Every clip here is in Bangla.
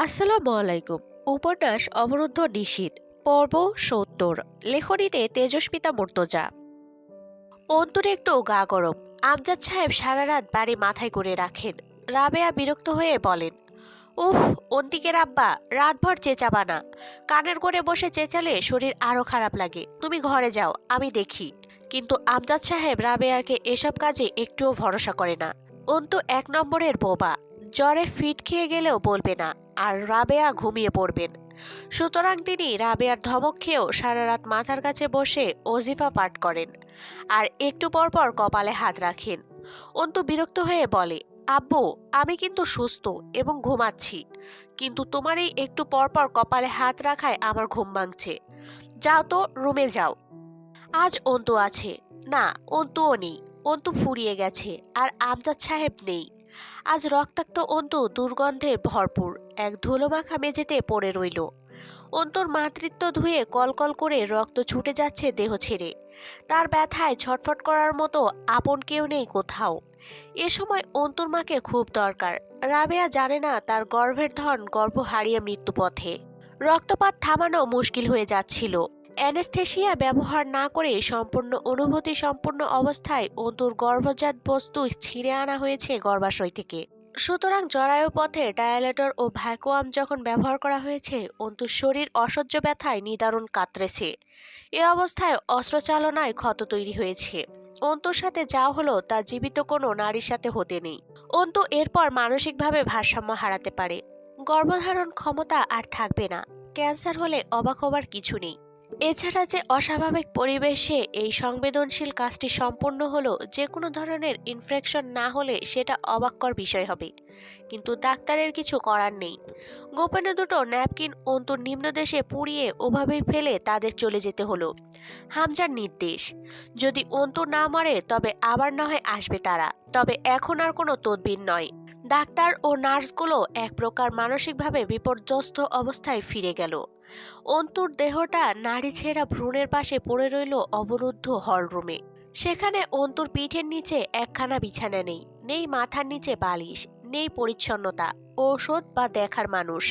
আসসালামু আলাইকুম। উপন্যাস অবরুদ্ধ নিশীথ, পর্ব ৭০। লেখনীতে তেজস্মিতা মুর্তজা। অন্তরে একটু গা গরম। আমজাদ সাহেব সারা রাত বাড়ি মাথায় করে রাখেন। রাবেয়া বিরক্ত হয়ে বলেন, উফ, অন্তিকের আব্বা, রাতভর চেঁচাবা না। কানের করে বসে চেঁচালে শরীর আরো খারাপ লাগে। তুমি ঘরে যাও, আমি দেখি। কিন্তু আমজাদ সাহেব রাবেয়াকে এসব কাজে একটুও ভরসা করে না। অন্তু এক নম্বরের বোবা। জ্বরে ফিট খেয়ে গেলেও বলবে না, আর রাবেয়া ঘুমিয়ে পড়বেন। সুতরাং তিনি রাবেয়ার ধমক খেয়েও সারা রাত মাথার কাছে বসে ওজিফা পাঠ করেন, আর একটু পর পর কপালে হাত রাখেন। অন্তু বিরক্ত হয়ে বলে, আব্বু, আমি কিন্তু সুস্থ এবং ঘুমাচ্ছি, কিন্তু তোমার এই একটু পর পর কপালে হাত রাখায় আমার ঘুম ভাঙছে। যাও তো, রুমে যাও। আজ অন্তু আছে না, অন্তুও নেই। অন্তু ফুরিয়ে গেছে, আর আমজাদ সাহেব নেই। আজ রক্তাক্ত অন্তু দুর্গন্ধে ভরপুর এক ধুলোমাখা মেঝেতে পড়ে রইল। অন্তুর মাতৃত্ব ধুয়ে কলকল করে রক্ত ছুটে যাচ্ছে দেহ ছেড়ে। তার ব্যথায় ছটফট করার মতো আপন কেউ নেই কোথাও। এ সময় অন্তুর মাকে খুব দরকার। রাবেয়া জানে না তার গর্ভের ধন গর্ভ হারিয়ে মৃত্যুপথে। রক্তপাত থামানো মুশকিল হয়ে যাচ্ছিল। অ্যানেস্থেসিয়া ব্যবহার না করে সম্পূর্ণ অনুভূতি সম্পন্ন অবস্থায় অন্তুর গর্ভজাত বস্তু ছিঁড়ে আনা হয়েছে গর্ভাশয় থেকে। সুতরাং জরায়ু পথে ডায়ালেটর ও ভ্যাকুয়াম যখন ব্যবহার করা হয়েছে, অন্তুর শরীর অসহ্য ব্যথায় নিদারুণ কাতরেছে। এ অবস্থায় অস্ত্রচালনায় ক্ষত তৈরি হয়েছে। অন্তুর সাথে যা হলো তা জীবিত কোনো নারীর সাথে হতে নেই। অন্তু এরপর মানসিকভাবে ভারসাম্য হারাতে পারে। গর্ভধারণ ক্ষমতা আর থাকবে না। ক্যান্সার হলে অবাক হবার কিছু নেই। এছাড়া যে অস্বাভাবিক পরিবেশে এই সংবেদনশীল কাজটি সম্পন্ন হলো, যে কোনো ধরনের ইনফেকশন না হলে সেটা অবাককর বিষয় হবে, কিন্তু ডাক্তারের কিছু করার নেই। গোপনে দুটো ন্যাপকিন অন্তুর নিম্নদেশে পুড়িয়ে ওভাবেই ফেলে তাদের চলে যেতে হলো। হামজার নির্দেশ, যদি অন্তু না মরে তবে আবার না হয় আসবে তারা, তবে এখন আর কোনো তদবির নয়। ডাক্তার ও নার্সগুলো এক প্রকার মানসিকভাবে বিপর্যস্ত অবস্থায় ফিরে গেল। অন্তুর দেহটা নাড়ি ছেঁড়া ভ্রূণের পাশে পড়ে রইল অবরুদ্ধ হলরুমে। সেখানে অন্তুর পিঠের নিচে একখানা বিছানা নেই, নেই মাথার নিচে বালিশ, নেই পরিচ্ছন্নতা, ঔষধ বা দেখার মানুষ,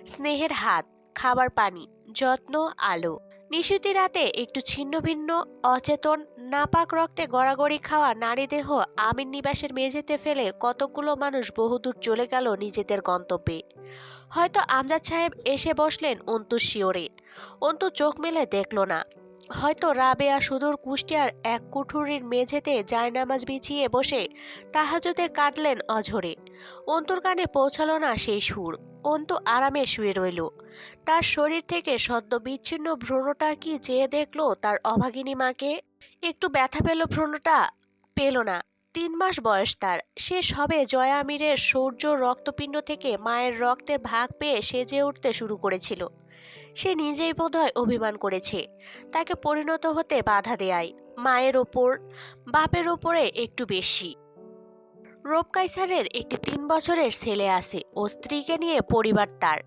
স্নেহের হাত, খাবার পানি, যত্ন, আলো। নিশীথী রাতে একটু ছিন্ন ভিন্ন, অচেতন, নাপাক রক্তে গড়াগড়ি খাওয়া নারী দেহ আমিন নিবাসের মেঝেতে ফেলে কতগুলো মানুষ বহুদূর চলে গেল নিজেদের গন্তব্যে। হয়তো আমজাদ সাহেব এসে বসলেন অন্তুর শিওরে। অন্তু চোখ মেলে দেখল না। হয়তো রাবেয়া সুদূর কুষ্টিয়ার এক কুঠুরির মেঝেতে জায়নামাজ বিছিয়ে বসে তাহাজ্জুদে কাঁদলেন অঝরে। অন্তুর কানে পৌঁছালো না সেই সুর। অন্তু আরামে শুয়ে রইল। তার শরীর থেকে সদ্য বিচ্ছিন্ন ভ্রূণটা কি চেয়ে দেখলো তার অভাগিনী মাকে। একটু ব্যথা পেল ভ্রূণটা? পেল না। ৩ মাস বয়স তার। সে সবে জয়া আমিরের সৌর্য রক্তপিণ্ড থেকে মায়ের রক্তের ভাগ পেয়ে সেজে উঠতে শুরু করেছিল। সে নিজেই বোধহয় অভিমান করেছে তাকে পরিণত হতে বাধা দেয়ায়। মায়ের ওপর, বাপের ওপরে একটু বেশি। রোব কাইসারের একটি ৩ বছরের ছেলে আছে ও স্ত্রীকে নিয়ে পরিবার তার।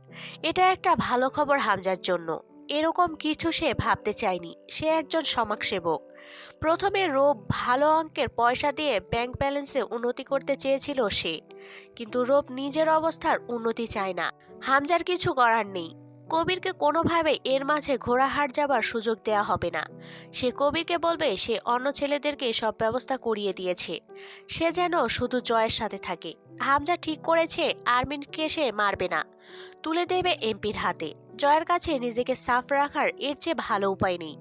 এটা একটা ভালো খবর হামজার জন্য। এরকম কিছু সে ভাবতে চায়নি। সে একজন সমাজসেবক। প্রথমে রোব ভালো অঙ্কের পয়সা দিয়ে ব্যাংক ব্যালেন্সে উন্নতি করতে চেয়েছিল সে, কিন্তু রোব নিজের অবস্থার উন্নতি চায় না। হামজার কিছু করার নেই। কবিরকে কোনোভাবে এর মাঝে ঘোড়াহাট যাবার সুযোগ দেয়া হবে না। সে কবিরকে বলবে সে অন্য ছেলেদেরকে সব ব্যবস্থা করিয়ে দিয়েছে, সে যেন শুধু জয়ের সাথে থাকে। হামজা ঠিক করেছে আরমিনকে সে মারবে না, তুলে দেবে এমপির হাতে। জয়ের কাছে নিজেকে সাফ রাখার এর চেয়ে ভালো উপায় নেই।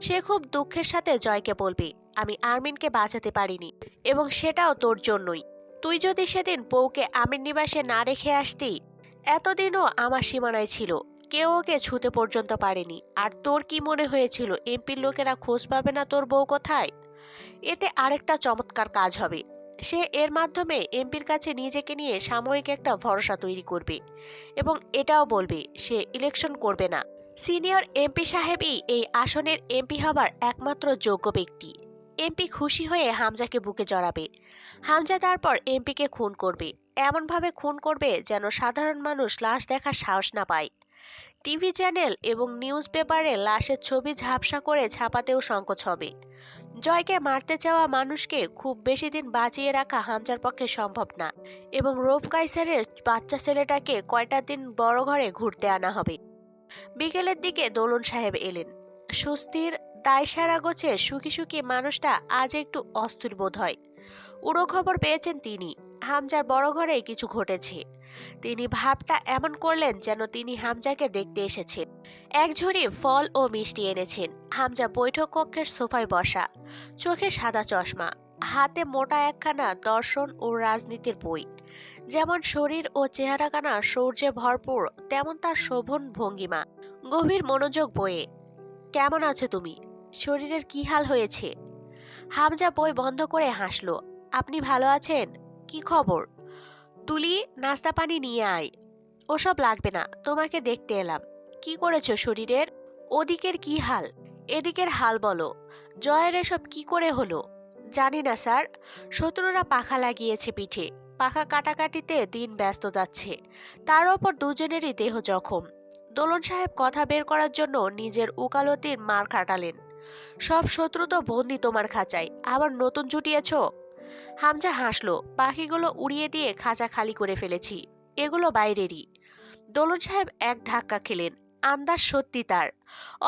সে খুব দুঃখের সাথে জয়কে বলবে, আমি আরমিনকে বাঁচাতে পারিনি, এবং সেটাও তোর জন্যই। তুই যদি সেদিন বউকে আমির নিবাসে না রেখে আসতি, এতদিনও আমার সীমানায় ছিল, কেউ ওকে ছুতে পর্যন্ত পারেনি। আর তোর কি মনে হয়েছিল এমপির লোকেরা খোঁজ পাবে না তোর বউ কোথায়? এতে আরেকটা চমৎকার কাজ হবে। সে এর মাধ্যমে এমপির কাছে নিজেকে নিয়ে সাময়িক একটা ভরসা তৈরি করবে, এবং এটাও বলবে সে ইলেকশন করবে না। সিনিয়র এমপি সাহেবই এই আসনের এমপি হবার একমাত্র যোগ্য ব্যক্তি। এমপি খুশি হয়ে হামজাকে বুকে জড়াবে। হামজা তারপর এমপিকে খুন করবে, এমনভাবে খুন করবে যেন সাধারণ মানুষ লাশ দেখার সাহস না পায়। টিভি চ্যানেল এবং নিউজ পেপারে লাশের ছবি ঝাপসা করে ছাপাতেও সংকোচ হবে। জয়কে মারতে চাওয়া মানুষকে খুব বেশি দিন বাঁচিয়ে রাখা হামজার পক্ষে সম্ভব না, এবং রূপ কাইসারের বাচ্চা ছেলেটাকে কয়টা দিন বড় ঘরে ঘুরতে আনা হবে। বিকেলের দিকে দোলন সাহেব এলেন। সুস্থির দায়সারা গোছের সুখী সুখী মানুষটা আজ একটু অস্থির বোধ হয়। উড়ো খবর পেয়েছেন তিনি, হামজার বড় ঘরে কিছু ঘটেছে। তিনি ভাবটা এমন করলেন যেন তিনি হামজাকে দেখতে এসেছেন। এক ঝুড়ি ফল ও মিষ্টি এনেছেন। হামজা বৈঠক কক্ষের সোফায় বসা, চোখে সাদা চশমা, হাতে মোটা একখানা দর্শন ও রাজনীতির বই। যেমন শরীর ও চেহারাখানা সৌর্যে ভরপুর, তেমন তার শোভন ভঙ্গিমা। গভীর মনোযোগ বইয়ে। কেমন আছো তুমি? শরীরের কি হাল হয়েছে? হামজা বই বন্ধ করে হাসল। আপনি ভালো আছেন? কি খবর? তুলি, নাস্তা পানি নিয়ে আয়। ওসব লাগবে না, তোমাকে দেখতে এলাম। কি করেছো শরীরের? ওদিকের কি হাল? এদিকের হাল বলো। জয়ের এসব কি করে হলো? জানি না স্যার, শত্রুরা পাখা লাগিয়েছে পিঠে। পাখা কাটাকাটিতে দিন ব্যস্ত যাচ্ছে, তার ওপর দুজনেরই দেহ জখম। দোলন সাহেব কথা বের করার জন্য নিজের উকালতির মার কাটালেন। সব শত্রু তো বন্দি তোমার খাঁচায়, আবার নতুন জুটিয়েছ? হামজা হাসলো। পাখিগুলো উড়িয়ে দিয়ে খাঁচা খালি করে ফেলেছি, এগুলো বাইরেরই। দোলন সাহেব এক ধাক্কা খেলেন। আন্দাজ সত্যি তার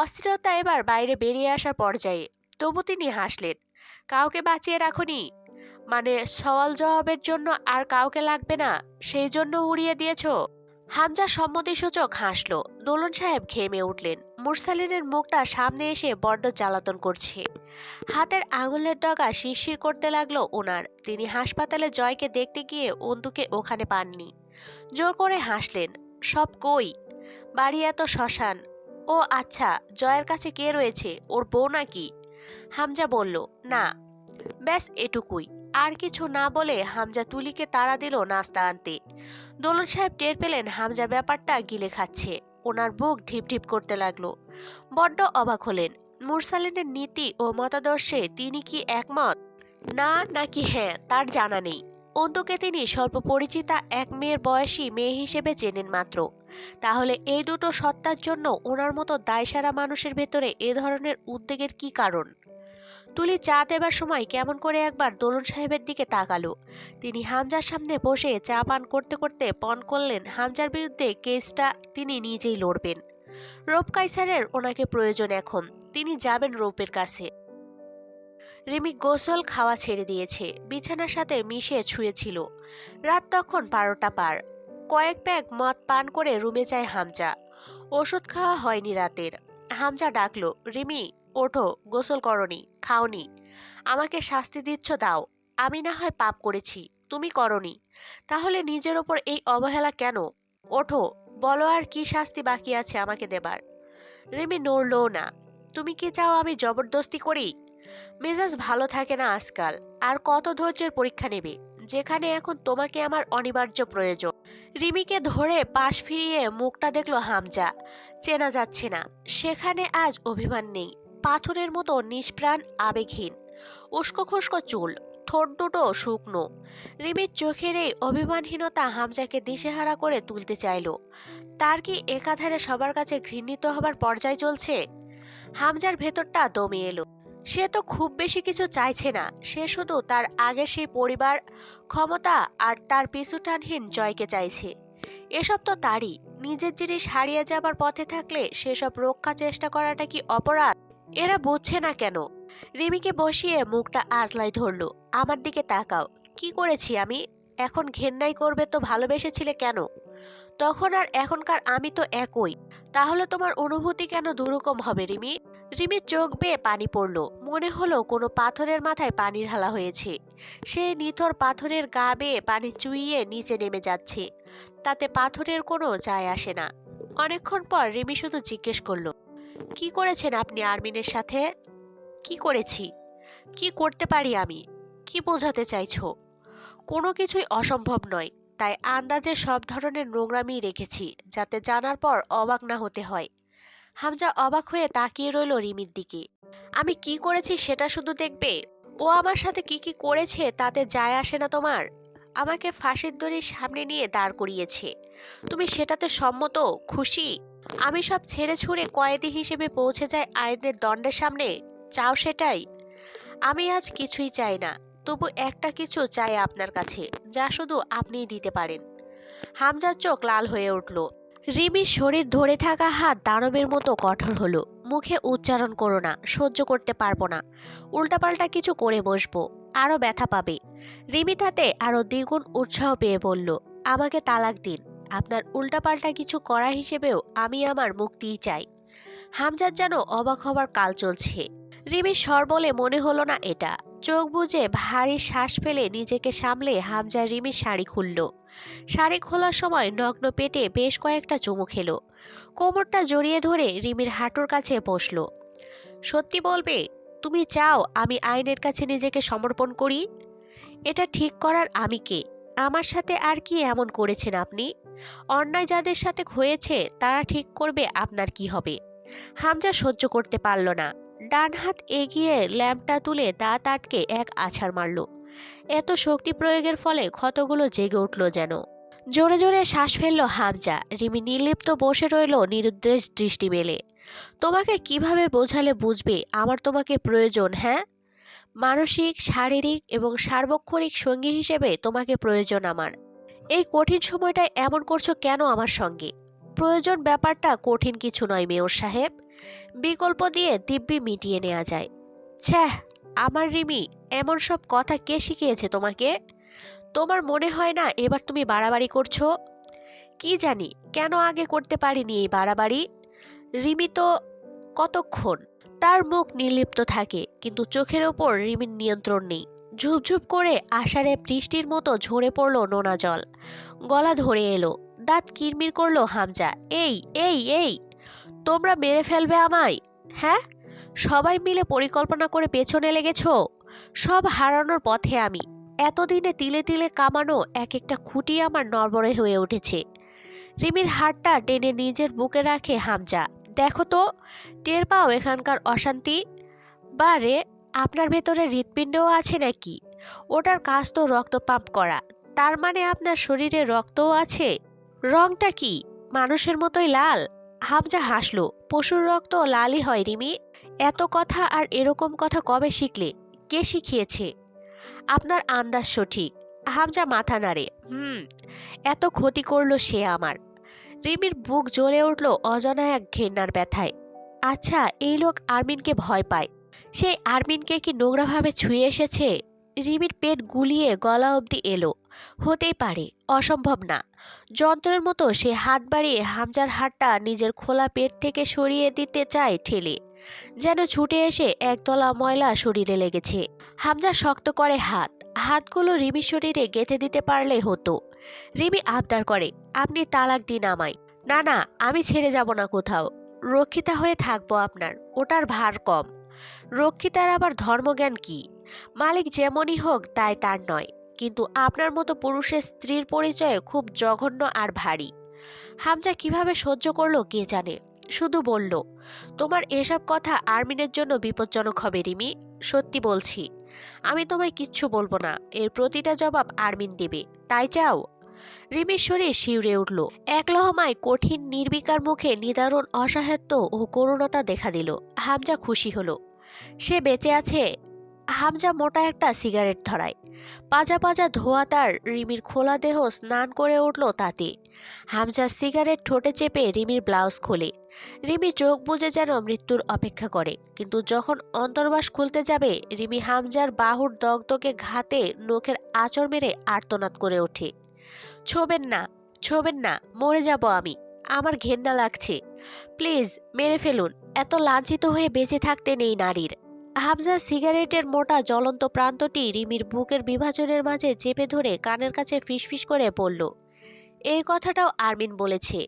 অস্থিরতা এবার বাইরে বেরিয়ে আসার পর্যায়ে। তবু তিনি হাসলেন। কাউকে বাঁচিয়ে রাখনি? মানে সওয়াল জবাবের জন্য আর কাউকে লাগবে না, সেই জন্য উড়িয়ে দিয়েছ? হামজা সম্মতিসূচক হাসলো। দোলন সাহেব ঘেমে উঠলেন। মুরসালিনের মুখটা সামনে এসে বড্ড জ্বালাতন করছে। হাতের আঙুলের ডগা শিরশির করতে লাগলো ওনার। তিনি হাসপাতালে জয়কে দেখতে গিয়ে অন্তুকে ওখানে পাননি। জোর করে হাসলেন। সব কই? বাড়ি এত শ্মশান। ও আচ্ছা, জয়ের কাছে কে রয়েছে? ওর বউ নাকি? হামজা বলল, না। ব্যাস এটুকুই। আর কিছু না বলে হামজা তুলিকে তাড়া দিল নাস্তা আনতে। দোলন সাহেব টের পেলেন হামজা ব্যাপারটা গিলে খাচ্ছে। ওনার বুক ঢিপ ঢিপ করতে লাগলো। বড্ড অবাক হলেন। মুরসালিনের নীতি ও মতাদর্শে তিনি কি একমত? না নাকি হ্যাঁ, তার জানা নেই। অন্তুকে তিনি স্বল্প পরিচিতা এক মেয়ের বয়সী মেয়ে হিসেবে চেনেন মাত্র। তাহলে এই দুটো সত্তার জন্য ওনার মতো দায়সারা মানুষের ভেতরে এ ধরনের উদ্বেগের কি কারণ? তুলি চা দেবার সময় কেমন করে একবার দোলন সাহেবের দিকে তাকালো। তিনি হামজার সামনে বসে চা পান করতে করতে পণ করলেন হামজার বিরুদ্ধে কেসটা তিনি নিজেই লড়বেন। রূপ কাইসারের ওনাকে প্রয়োজন এখন। তিনি যাবেন রূপের কাছে। রিমি গোসল খাওয়া ছেড়ে দিয়েছে, বিছানার সাথে মিশে ছুঁয়েছিল। রাত তখন 12টা পার। কয়েক প্যাক মদ পান করে রুমে যায় হামজা। ওষুধ খাওয়া হয়নি রাতের। হামজা ডাকলো, রিমি ওঠো, গোসল করনি, খাওনি। আমাকে শাস্তি দিচ্ছ দাও। আমি না হয় পাপ করেছি, তুমি করনি, তাহলে নিজের ওপর এই অবহেলা কেন? ওঠো, বলো আর কি শাস্তি বাকি আছে আমাকে দেবার? রিমি নড়লো না। তুমি কি চাও আমি জবরদস্তি করি? মেজাজ ভালো থাকে না আজকাল। আর কত ধৈর্যের পরীক্ষা নেবে, যেখানে এখন তোমাকে আমার অনিবার্য প্রয়োজন। রিমিকে ধরে পাশ ফিরিয়ে মুখটা দেখলো হামজা। চেনা যাচ্ছে না। সেখানে আজ অভিমান নেই, পাথরের মতো নিষ্প্রাণ আবেগহীন। উস্কো খুস্কো চুল, ঠোঁট দুটো শুকনো। রিমির চোখের এই অভিমানহীনতা হামজাকে দিশেহারা করে তুলতে চাইল। তার কি একাধারে সবার কাছে ঘৃণিত হবার পর্যায় চলছে? হামজার ভেতরটা দমে এলো। সে তো খুব বেশি কিছু চাইছে না। সে শুধু তার আগের সেই পরিবার, ক্ষমতা আর তার পিছুটানহীন জয়কে চাইছে। এসব তো তারই। নিজের জিনিস হারিয়ে যাবার পথে থাকলে সেসব রক্ষা চেষ্টা করাটা কি অপরাধ? এরা বুঝছে না কেন? রিমিকে বসিয়ে মুখটা আজলাই ধরলো। আমার দিকে তাকাও। কি করেছি আমি? এখন ঘেন্নাই করবে তো ভালোবেসেছিলে কেন? তখন আর এখনকার আমি তো একই। তাহলে তোমার অনুভূতি কেন দুরকম হবে রিমি? রিমির চোখ বেয়ে পানি পড়ল। মনে হলো কোনো পাথরের মাথায় পানি ঢালা হয়েছে। সে নিথর পাথরের গা বেয়ে পানি চুইয়ে নিচে নেমে যাচ্ছে। তাতে পাথরের কোনো যায় আসে না। অনেকক্ষণ পর রিমি শুধু জিজ্ঞেস করলো, কি করেছেন আপনি আরমিনের সাথে? কি করেছি? কি করতে পারি আমি? কি বোঝাতে চাইছো? কোনো কিছুই অসম্ভব নয়, তাই আন্দাজে সব ধরনের নোংরামি রেখেছি, যাতে জানার পর অবাক না হতে হয়। হামজা অবাক হয়ে তাকিয়ে রইল রিমির দিকে। আমি কি করেছি সেটা শুধু দেখবে? ও আমার সাথে কি কি করেছে তাতে যায় আসে না তোমার? আমাকে ফাঁসির দড়ির সামনে নিয়ে দাঁড় করিয়েছে, তুমি সেটাতে সম্মত, খুশি? আমি সব ছেড়ে ছুড়ে কয়েদি হিসেবে পৌঁছে যাই আইনের দণ্ডের সামনে? চাও সেটাই? আমি আজ কিছুই চাই না, তবু একটা কিছু চাই আপনার কাছে, যা শুধু আপনিই দিতে পারেন। হামজার চোখ লাল হয়ে উঠল। রিমির শরীর ধরে থাকা হাত দানবের মতো কঠোর হলো। মুখে উচ্চারণ করো না, সহ্য করতে পারবো না। উল্টাপাল্টা কিছু করে বসবো, আরো ব্যথা পাবে। রিমি তাতে আরো দ্বিগুণ উৎসাহ পেয়ে বলল, আমাকে তালাক দিন। আপনার উল্টাপাল্টা কিছু করা হিসেবেও আমি আমার মুক্তিই চাই। হামজার যেন অবাক হবার কাল চলছে। রিমির স্বর বলে মনে হলো না এটা। চোখ বুজে ভারী শ্বাস ফেলে নিজেকে সামলে হামজা রিমির শাড়ি খুলল। শাড়ি খোলার সময় নগ্ন পেটে বেশ কয়েকটা চুমু খেলো। কোমরটা জড়িয়ে ধরে রিমির হাঁটুর কাছে বসলো। সত্যি বলবে, তুমি চাও আমি আইনের কাছে নিজেকে সমর্পণ করি? এটা ঠিক করার আমি কে? আমার সাথে আর কি এমন করেছেন আপনি? অন্যায় যাদের সাথে হয়েছে তারা ঠিক করবে আপনার কি হবে। হামজা সহ্য করতে পারল না। ডান হাত এগিয়ে ল্যাম্পটা তুলে দাঁত আটকে এক আছাড় মারল। এত শক্তি প্রয়োগের ফলে ক্ষতগুলো জেগে উঠল যেন। জোরে জোরে শ্বাস ফেলল হামজা। রিমি নির্লিপ্ত বসে রইল নিরুদ্দেশ দৃষ্টি মেলে। তোমাকে কিভাবে বোঝালে বুঝবে আমার তোমাকে প্রয়োজন? হ্যাঁ, মানসিক, শারীরিক এবং সার্বক্ষণিক সঙ্গী হিসেবে তোমাকে প্রয়োজন আমার। এই কঠিন সময়টায় এমন করছো কেন আমার সঙ্গে? প্রয়োজন ব্যাপারটা কঠিন কিছু নয় মেয়র সাহেব, বিকল্প দিয়ে দিব্যি মিটিয়ে নেওয়া যায়। ছ্যাঃ, আমার রিমি, এমন সব কথা কে শিখিয়েছে তোমাকে? তোমার মনে হয় না এবার তুমি বাড়াবাড়ি করছো? কি জানি কেন আগে করতে পারিনি এই বাড়াবাড়ি। রিমি তো কতক্ষণ? তার মুখ নির্লিপ্ত থাকে, কিন্তু চোখের ওপর রিমির নিয়ন্ত্রণ নেই। ঝুপঝুপ করে আষাঢ়ে বৃষ্টির মতো ঝরে পড়ল নোনা জল। গলা ধরে এলো, দাঁত কিরমির করলো হামজা। এই এই এই, তোমরা মেরে ফেলবে আমায়? হ্যাঁ, সবাই মিলে পরিকল্পনা করে পেছনে লেগেছো। সব হারানোর পথে আমি। এতদিনে তিলে তিলে কামানো এক একটা খুঁটি আমার নড়বড়ে হয়ে উঠেছে। রিমির হাতটা টেনে নিজের বুকে রাখে হামজা। দেখো তো, টের পাও এখানকার অশান্তি? বারে, আপনার ভেতরে হৃৎপিণ্ডও আছে নাকি? ওটার কাজ তো রক্ত পাম্প করা। তার মানে আপনার শরীরে রক্তও আছে। রংটা কি মানুষের মতোই লাল? হামজা হাসলো। পশুর রক্ত লালই হয় রিমি। এত কথা আর এরকম কথা কবে শিখলে? কে শিখিয়েছে? আপনার আন্দাজ সঠিক। হামজা মাথা নাড়ে। এত ক্ষতি করলো সে আমার। রিমির বুক জ্বলে উঠল অজানা এক ঘেন্নার ব্যথায়। আচ্ছা, এই লোক আরমিনকে ভয় পায়। সেই আরমিনকে কি নোংরাভাবে ছুঁয়ে এসেছে? রিমির পেট গুলিয়ে গলা অবধি এলো। হতেই পারে, অসম্ভব না। যন্ত্রের মতো সে হাত বাড়িয়ে হামজার হাতটা নিজের খোলা পেট থেকে সরিয়ে দিতে চায় ঠেলে। যেন ছুটে এসে একদলা ময়লা শরীরে লেগেছে। হামজা শক্ত করে হাতগুলো রিমির শরীরে গেঁথে দিতে পারলে হতো। রিমি আবদার করে, আপনি তালাক দিন আমায়। না না, আমি ছেড়ে যাব না কোথাও। রক্ষিতা হয়ে থাকবো আপনার, ওটার ভার কম। রক্ষিতার আবার ধর্মজ্ঞান কি? মালিক যেমনই হোক তাই তার নয়, কিন্তু আপনার মতো পুরুষের স্ত্রীর পরিচয় খুব জঘন্য আর ভারী। হামজা কিভাবে সহ্য করলো কে জানে। শুধু বলল, তোমার এসব কথা আর্মিনের জন্য বিপজ্জনক হবে রিমি। সত্যি বলছি, আমি তোমায় কিচ্ছু বলবো না। এর প্রতিটা জবাব আর্মিন দেবে। তাই চাও? রিমির শরীর শিউরে উঠল। এক লহমায় কঠিন নির্বিকার মুখে নিদারুণ অসহায়ত্ব ও করুণতা দেখা দিল। হামজা খুশি হলো সে বেঁচে আছে। হামজা মোটা একটা সিগারেট ধরায়। পাজা পাজা ধোয়া তার রিমির খোলা দেহ স্নান করে উঠল তাতে। হামজা সিগারেট ঠোঁটে চেপে রিমির ব্লাউজ খোলে। রিমি চোখ বুজে যেন মৃত্যুর অপেক্ষা করে, কিন্তু যখন অন্তর্বাস খুলতে যাবে রিমি হামজার বাহুর দগদগে ঘাতে নখের আঁচড় মেরে আর্তনাদ করে ওঠে। ছোবেন না, ছোবেন না, মরে যাব আমি। আমার ঘেন্না লাগছে। প্লিজ মেরে ফেলুন। এত লাঞ্ছিত হয়ে বেঁচে থাকতে নেই নারীর। হামজা সিগারেটের মোটা জ্বলন্ত প্রান্তটি রিমির বুকের বিভাজনের মাঝে চেপে ধরে কানের কাছে ফিসফিস করে বলল, এই কথাটাও আরমিন বলেছে,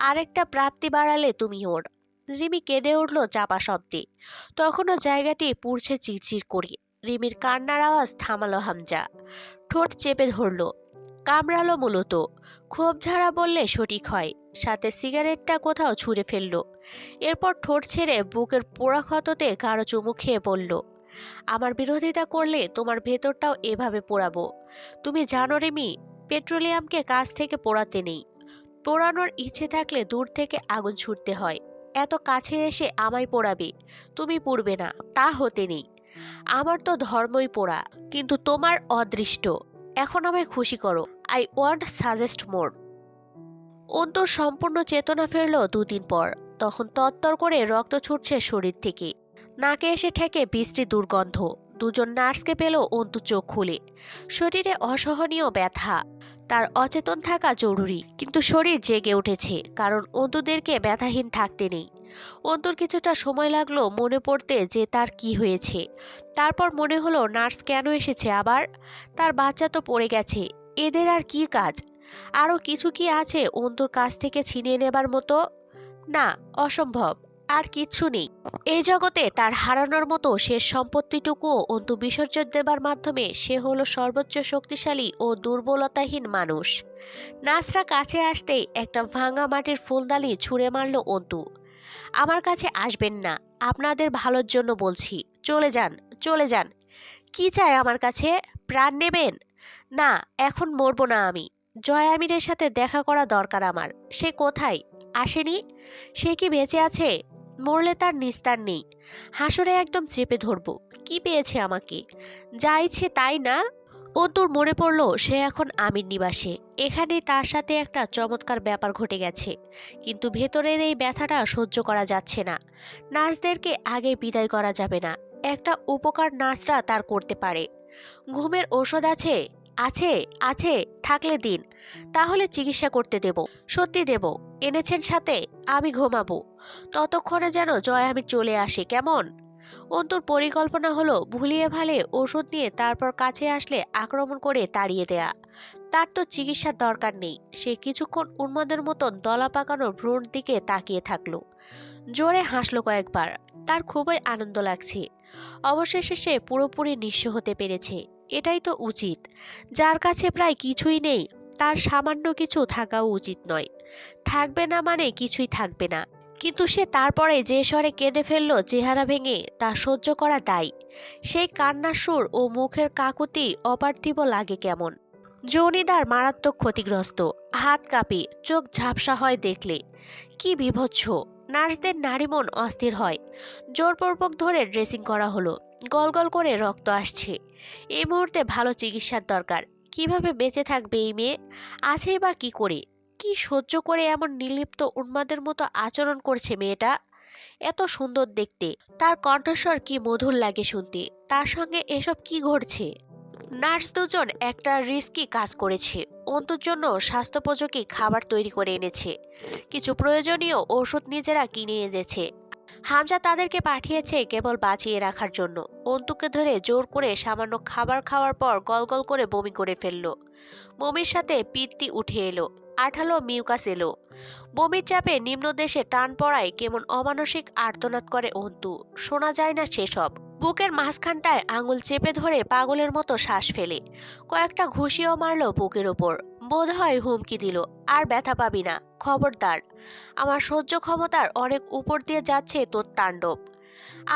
আরেকটা প্রাপ্তি বাড়ালে তুমি ওর। রিমি কেঁদে উঠল চাপা শব্দে। তখনও জায়গাটি পুড়ছে চিরচির করে। রিমির কান্নার আওয়াজ থামালো হামজা। ঠোঁট চেপে ধরল, কামড়ালো মূলত। ক্ষোভ ঝাড়া বললে সঠিক হয়। সাথে সিগারেটটা কোথাও ছুঁড়ে ফেলল। এরপর ঠোঁট ছেড়ে বুকের পোড়া ক্ষততে কারো চুমু খেয়ে বলল, আমার বিরোধিতা করলে তোমার ভেতরটাও এভাবে পোড়াবো। তুমি জানো রিমি, পেট্রোলিয়ামকে কাছ থেকে পোড়াতে নেই, পোড়ানোর ইচ্ছে থাকলে দূর থেকে আগুন ছুটতে হয়, এত কাছে এসে আমায় পোড়াবে, তুমি পুড়বে না, তা হতে নেই। আমার তো ধর্মই পোড়া, কিন্তু তোমার অদৃষ্ট। এখন আমায় খুশি করো, আই ওয়ান্ট সাজেস্ট মোর। অন্তর সম্পূর্ণ চেতনা ফিরল দুদিন পর। তখন তত্তর করে রক্ত ছুটছে শরীর থেকে, নাকে এসে ঠেকে বিশ্রী দুর্গন্ধ। দুজন নার্সকে পেল অন্তু চোখ খুলে। শরীরে অসহনীয় ব্যথা। তার অচেতন থাকা জরুরি, কিন্তু শরীর জেগে উঠেছে, কারণ অন্তুদেরকে ব্যথাহীন থাকতে নেই। অন্তুর কিছুটা সময় লাগলো মনে পড়তে যে তার কি হয়েছে। তারপর মনে হলো নার্স কেন এসেছে আবার। তার বাচ্চা তো পড়ে গেছে, এদের আর কি কাজ? আরও কিছু কি আছে অন্তুর কাছ থেকে ছিনিয়ে নেবার মতো? না, অসম্ভব। আর কিচ্ছু নেই এই জগতে তার হারানোর মতো শেষ সম্পত্তিটুকুও অন্তু বিসর্জন দেবার মাধ্যমে সে হলো সর্বোচ্চ শক্তিশালী ও দুর্বলতাহীন মানুষ। নার্সরা কাছে আসতেই একটা ভাঙা মাটির ফুলদানি ছুঁড়ে মারল অন্তু। আমার কাছে আসবেন না, আপনাদের ভালোর জন্য বলছি, চলে যান, চলে যান। কি চাই আমার কাছে? প্রাণ নেবেন? না, এখন মরবো না আমি। জয় আমিরের সাথে দেখা করা দরকার আমার। সে কোথায়? আসেনি? সে কি বেঁচে আছে? মরলে তার নিস্তার নেই। হাসরে একদম চেপে ধরবো। কি পেয়েছে আমাকে? যা ইচ্ছে তাই না? অন্তুর মনে পড়ল সে এখন আমির নিবাসে। এখানেই তার সাথে একটা চমৎকার ব্যাপার ঘটে গেছে, কিন্তু ভেতরের এই ব্যথাটা সহ্য করা যাচ্ছে না। নার্সদেরকে আগে বিদায় করা যাবে না। একটা উপকার নার্সরা তার করতে পারে। ঘুমের ঔষধ আছে? আছে, আছে, থাকলে দিন, তাহলে চিকিৎসা করতে দেব। সত্যি দেব। এনেছেন সাথে? আমি ঘুমাবো। ততক্ষণে যেন জয় আমির চলে আসে, কেমন? অন্তুর পরিকল্পনা হলো ভুলিয়ে ভালে ওষুধ নিয়ে তারপর কাছে আসলে আক্রমণ করে তাড়িয়ে দেয়া। তার তো চিকিৎসার দরকার নেই। সে কিছুক্ষণ উন্মাদের মতন দলা পাকানো ভ্রূর দিকে তাকিয়ে থাকলো। জোরে হাসলো কয়েকবার। তার খুবই আনন্দ লাগছে। অবশেষে সে পুরোপুরি নিঃস্ব হতে পেরেছে। এটাই তো উচিত। যার কাছে প্রায় কিছুই নেই, তার সামান্য কিছু থাকাও উচিত নয়। থাকবে না মানে কিছুই থাকবে না। কিন্তু সে তারপরে যে স্বরে কেঁদে ফেলল চেহারা ভেঙে, তা সহ্য করা দায়। সেই কান্নার সুর ও মুখের কাকুতি অপার্থিব লাগে কেমন। জনিদার মারাত্মক ক্ষতিগ্রস্ত, হাত কাঁপে, চোখ ঝাপসা হয় দেখলে। কি বিভৎস! নার্সদের নারীমন অস্থির হয়। জোরপূর্বক ধরে ড্রেসিং করা হলো। গলগল করে রক্ত আসছে। এই মুহূর্তে ভালো চিকিৎসার দরকার। কিভাবে বেঁচে থাকবে এই মেয়ে? আছেই বা কি করে? কি সহ্য করে এমন নির্লিপ্ত উন্মাদের মতো আচরণ করছে মেয়েটা? এত সুন্দর দেখতে, তার কণ্ঠস্বর কি মধুর লাগে শুনতে। তার সঙ্গে এসব কি ঘটছে? নার্স দুজন একটা রিস্কি কাজ করেছে। অন্তুর জন্য স্বাস্থ্যোপযোগী খাবার তৈরি করে এনেছে। কিছু প্রয়োজনীয় ওষুধ নিজেরা কিনে এনেছে। হামজা তাদেরকে পাঠিয়েছে কেবল বাঁচিয়ে রাখার জন্য। অন্তুকে ধরে জোর করে সামান্য খাবার খাওয়ার পর গলগল করে বমি করে ফেলল। বমির সাথে পিত্তি উঠে এলো, আঠালো মিউকাস এলো। বমির চাপে নিম্নদেশে টান পড়ায় কেমন অমানসিক আর্তনাদ করে অন্তু। শোনা যায় না সেসব। বুকের মাঝখানটায় আঙুল চেপে ধরে পাগলের মতো শ্বাস ফেলে কয়েকটা ঘুষিও মারল বুকের ওপর। বোধ হয় হুমকি দিল, আর ব্যথা পাবি না, খবরদার। আমার সহ্য ক্ষমতার অনেক উপর দিয়ে যাচ্ছে তোর তাণ্ডব।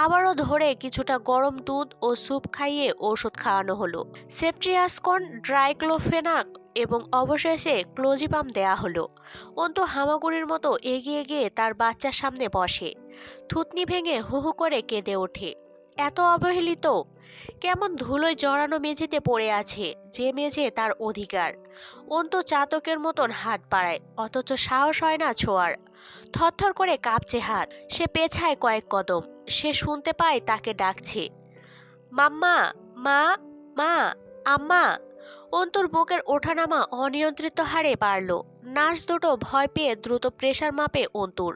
আবারও ধরে কিছুটা গরম দুধ ও স্যুপ খাইয়ে ওষুধ খাওয়ানো হলো। সেফট্রিয়াসকন, ড্রাইক্লোফেনাক এবং অবশেষে ক্লোজিপাম দেয়া হলো। অন্তু হামাগুড়ির মতো এগিয়ে গিয়ে তার বাচ্চার সামনে বসে। থুতনি ভেঙে হু হু করে কেঁদে ওঠে। এত অবহেলিত! কেমন ধুলোয় জড়ানো মেঝেতে পড়ে আছে, যে মেঝে তার অধিকার। অন্তু চাতকের মতন হাত বাড়ায়, অথচ সাহস হয় না ছোঁয়ার। থরথর করে কাঁপছে হাত। সে পেছায় কয়েক কদম। সে শুনতে পায় তাকে ডাকছে, মাম্মা, মা, মা, আম্মা। অন্তুর বুকের ওঠানামা অনিয়ন্ত্রিত হারে বাড়ল। নার্স দুটো ভয় পেয়ে দ্রুত প্রেসার মাপে অন্তুর।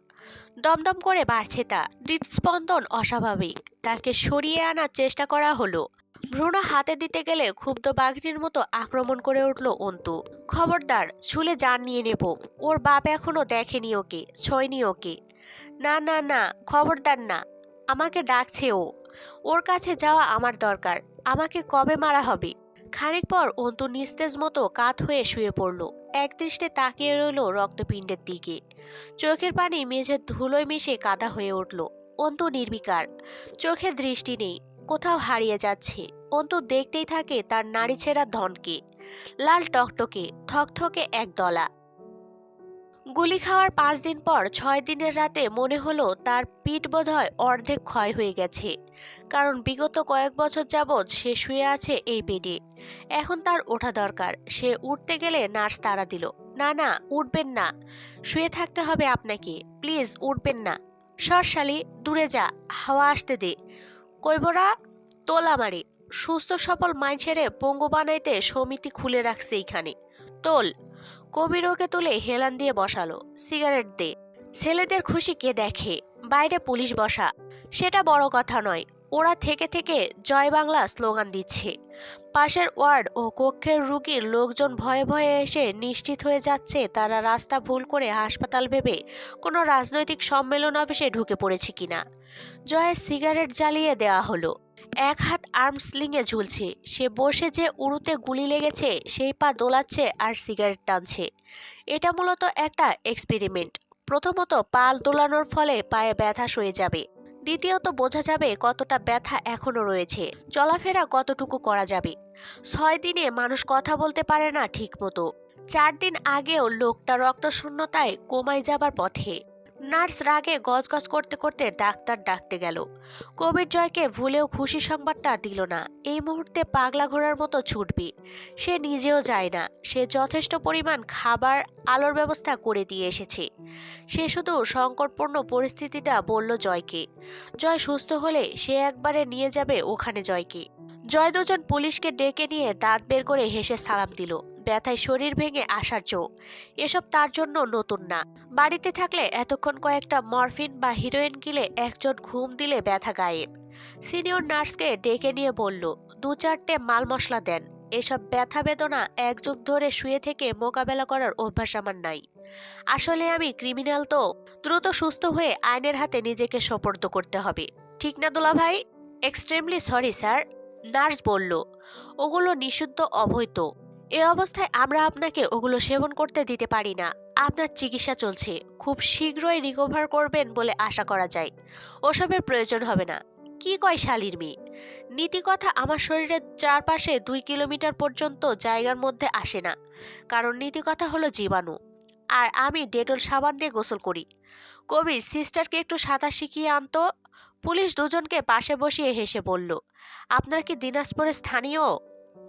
দমদম করে বাড়ছে তা। হৃদস্পন্দন অস্বাভাবিক। তাকে সরিয়ে আনার চেষ্টা করা হলো। ভ্রূণ হাতে দিতে গেলে ক্ষুব্ধ বাঘিনীর মতো আক্রমণ করে উঠল অন্তু। খবরদার, ছুলে জান নিয়ে নেব। ওর বাপ এখনো দেখেনি ওকে, ছোঁয়নি ওকে। না না না, খবরদার না। আমাকে ডাকছে ও। ওর কাছে যাওয়া আমার দরকার। আমাকে কবে মারা হবে? খানিক পর অন্তু নিস্তেজ মতো কাত হয়ে শুয়ে পড়ল। একদৃষ্টে তাকিয়ে রইল রক্তপিণ্ডের দিকে। চোখের পানি মেঝের ধুলোয় মিশে কাদা হয়ে উঠল। অন্তু নির্বিকার। চোখে দৃষ্টি নেই, কোথাও হারিয়ে যাচ্ছে। অন্তু দেখতেই থাকে তার নাড়ি ছেঁড়া ধনকে। লাল টকটকে, থকথকে এক দলা। গুলি খাওয়ার 5 দিন পর 6 দিনের রাতে মনে হলো তার পিঠ বোধহয় অর্ধেক ক্ষয় হয়ে গেছে, কারণ বিগত কয়েক বছর যাবৎ সে শুয়ে আছে এই বেডে। এখন তার ওঠা দরকার। সে উঠতে গেলে নার্স তাড়া দিল, না না, উঠবেন না, শুয়ে থাকতে হবে আপনাকে, প্লিজ উঠবেন না। সরসালি, দূরে যা, হাওয়া আসতে দে। কইবরা, তোলা মারি। সুস্থ সবল মাইনছেরে পঙ্গু বানাইতে সমিতি খুলে রাখছে এইখানে, তোল। কবির ওকে তুলে হেলান দিয়ে বসালো। সিগারেট দে। ছেলেদের খুশি কে দেখে, বাইরে পুলিশ বসা, সেটা বড় কথা নয়। ওরা থেকে থেকে জয় বাংলা স্লোগান দিচ্ছে। পাশের ওয়ার্ড ও কক্ষের রুগীর লোকজন ভয়ে ভয়ে এসে নিশ্চিত হয়ে যাচ্ছে তারা রাস্তা ভুল করে হাসপাতাল ভেবে কোনো রাজনৈতিক সম্মেলন অফিসে ঢুকে পড়েছে কিনা। জয়ের সিগারেট জ্বালিয়ে দেওয়া হলো। এক হাত আর্মস্লিংয়ে ঝুলছে। সে বসে যে উড়ুতে গুলি লেগেছে সেই পা দোলাচ্ছে আর সিগারেট টানছে। এটা মূলত একটা এক্সপেরিমেন্ট। প্রথমত, পা দোলানোর ফলে পায়ে ব্যথা সয়ে যাবে। দ্বিতীয়ত, বোঝা যাবে কতটা ব্যথা এখনো রয়েছে, চলাফেরা কতটুকু করা যাবে। 6 দিনে মানুষ কথা বলতে পারে না ঠিক মতো। 4 দিন আগেও লোকটা রক্তশূন্যতায় কোমায় যাবার পথে। নার্স রাগে গজগজ করতে করতে ডাক্তার ডাকতে গেল। কবির জয়কে ভুলেও খুশি সংবাদটা দিল না। এই মুহূর্তে পাগলা ঘোড়ার মতো ছুটবে। সে নিজেও যায় না। সে যথেষ্ট পরিমাণ খাবার, আলোর ব্যবস্থা করে দিয়ে এসেছে। সে শুধু সংকটপূর্ণ পরিস্থিতিটা বলল জয়কে। জয় সুস্থ হলে সে একবারে নিয়ে যাবে ওখানে জয়কে। জয় দুজন পুলিশকে ডেকে নিয়ে দাঁত বের করে হেসে সালাম দিল। ব্যথায় শরীর ভেঙে আসার চোখ, এসব তার জন্য নতুন না। বাড়িতে থাকলে এতক্ষণ কয়েকটা মরফিন বা হিরোইন গিলে একজন ঘুম দিলে ব্যথা গায়েব। সিনিয়র নার্সকে ডেকে নিয়ে বলল, 2-4টে মাল মশলা দেন। এসব ব্যথা বেদনা এক যুগ ধরে শুয়ে থেকে মোকাবেলা করার অভ্যাস আমার নাই। আসলে আমি ক্রিমিনাল তো। দ্রুত সুস্থ হয়ে আইনের হাতে নিজেকে সোপর্দ করতে হবে, ঠিক না দুলা ভাই? এক্সট্রিমলি সরি স্যার, নার্স বলল। ওগুলো নিষিদ্ধ, অবৈধ। এ অবস্থায় আমরা আপনাকে ওগুলো সেবন করতে দিতে পারি না। আপনার চিকিৎসা চলছে, খুব শীঘ্রই রিকভার করবেন বলে আশা করা যায়। ওসবের প্রয়োজন হবে না। কি কয় শালির মেয়ে? নীতিকথা আমার শরীরের চারপাশে 2 কিলোমিটার পর্যন্ত জায়গার মধ্যে আসে না, কারণ নীতিকথা হলো জীবাণু। আর আমি ডেটল সাবান দিয়ে গোসল করি। কবির, সিস্টারকে একটু সাঁতার শিখিয়ে আনতো। পুলিশ দুজনকে পাশে বসিয়ে হেসে বলল, আপনারা কি দিনাজপুরের স্থানীয়?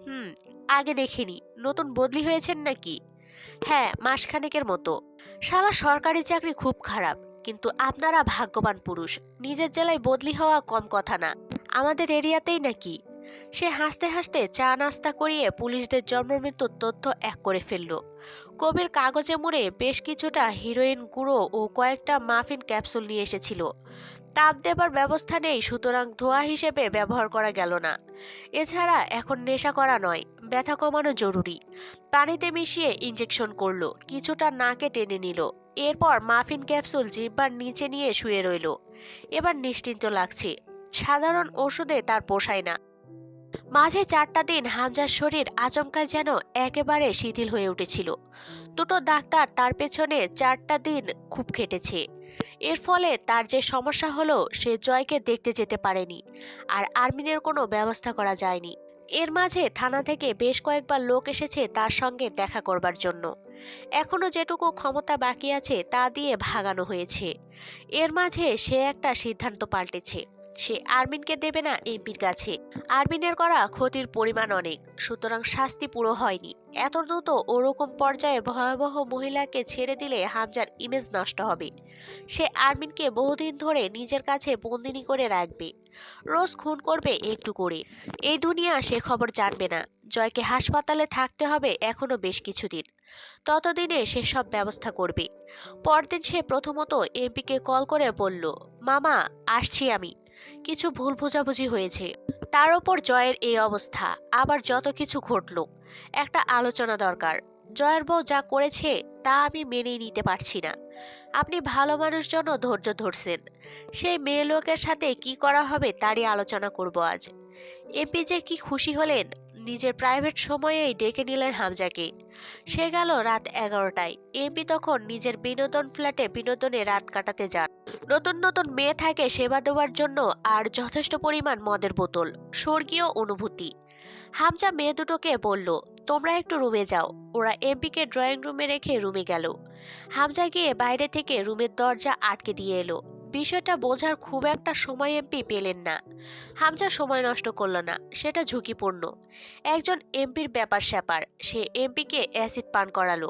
হুম, আগে দেখিনি। নতুন বদলি হয়েছেন নাকি? হ্যাঁ, মাসখানেকের মতো। শালা সরকারি চাকরি খুব খারাপ, কিন্তু আপনারা ভাগ্যবান পুরুষ। নিজের জেলায় বদলি হওয়া কম কথা না, আমাদের এরিয়াতেই নাকি। সে হাসতে হাসতে চা নাস্তা করিয়ে পুলিশদের জন্মমৃত্যুর তথ্য এক করে ফেলল। কবির কাগজে মুড়ে বেশ কিছুটা হিরোইন গুঁড়ো ও কয়েকটা মাফিন ক্যাপসুল নিয়ে এসেছিল। তাপ দেবার ব্যবস্থা নেই, সুতরাং ধোঁয়া হিসেবে ব্যবহার করা গেল না। এছাড়া এখন নেশা করা নয়, ব্যথা কমানো জরুরি। পানিতে মিশিয়ে ইঞ্জেকশন করলো, কিছুটা নাকে টেনে নিল। এরপর মাফিন ক্যাপসুল জিহ্বার নিচে নিয়ে শুয়ে রইল। এবার নিশ্চিন্ত লাগছে। সাধারণ ওষুধে তার পোষায় না। মাঝে 4টা দিন হামজার শরীর আচমকায় যেন একেবারে শিথিল হয়ে উঠেছিল। দুটো ডাক্তার তার পেছনে 4টা দিন খুব খেটেছে। এর ফলে তার যে সমস্যা হলো, সে জয়কে দেখতে যেতে পারেনি, আর আর্মিনের কোনো ব্যবস্থা করা যায়নি। এর মাঝে থানা থেকে বেশ কয়েকবার লোক এসেছে তার সঙ্গে দেখা করবার জন্য। এখনো যেটুকু ক্ষমতা বাকি আছে তা দিয়ে ভাগানো হয়েছে। এর মাঝে সে একটা সিদ্ধান্ত পাল্টেছে। সে আরমিনকে দেবে না এমপির কাছে। আরমিনের করা ক্ষতির পরিমাণ অনেক, সুতরাং শাস্তি পুরো হয়নি। এত দ্রুত ওরকম পর্যায়ে ভয়াবহ মহিলাকে ছেড়ে দিলে হামজার ইমেজ নষ্ট হবে। সে আরমিনকে বহুদিন ধরে নিজের কাছে বন্দিনী করে রাখবে, রোজ খুন করবে একটু করে। এই দুনিয়া সে খবর জানবে না। জয়কে হাসপাতালে থাকতে হবে এখনো বেশ কিছুদিন। ততদিনে সে সব ব্যবস্থা করবে। পরদিন সে প্রথমত এমপিকে কল করে বলল, মামা, আসছি আমি। কিছু ভুল বোঝাবুঝি হয়েছে, তার ওপর জয়ের এই অবস্থা, আবার যত কিছু ঘটল। একটা আলোচনা দরকার। জয়ের বউ যা করেছে তা আমি মেনেই নিতে পারছি না। আপনি ভালো মানুষ জন্য ধৈর্য ধরছেন। সেই মেয়ে লোকের সাথে কি করা হবে তারই আলোচনা করব আজ। এমপি যে কি খুশি হলেন, নিজের প্রাইভেট সময়েই ডেকে নিলেন হামজাকে। সে গেল রাত 11টায়। এমপি তখন নিজের বিনোদন ফ্ল্যাটে বিনোদনে রাত কাটাতে যান। নতুন নতুন মেয়ে থাকে সেবা দেওয়ার জন্য, আর যথেষ্ট পরিমাণ মদের বোতল, স্বর্গীয় অনুভূতি। হামজা মেয়ে দুটোকে বলল, তোমরা একটু রুমে যাও। ওরা এমপিকে ড্রয়িং রুমে রেখে রুমে গেল। হামজা গিয়ে বাইরে থেকে রুমের দরজা আটকে দিয়ে এলো। বিষয়টা বোঝার খুব একটা সময় এমপি পেলেন না। হামজা সময় নষ্ট করলো না, সেটা ঝুঁকিপূর্ণ। একজন এমপির ব্যাপার স্যাপার, সে এমপিকে অ্যাসিড পান করালো,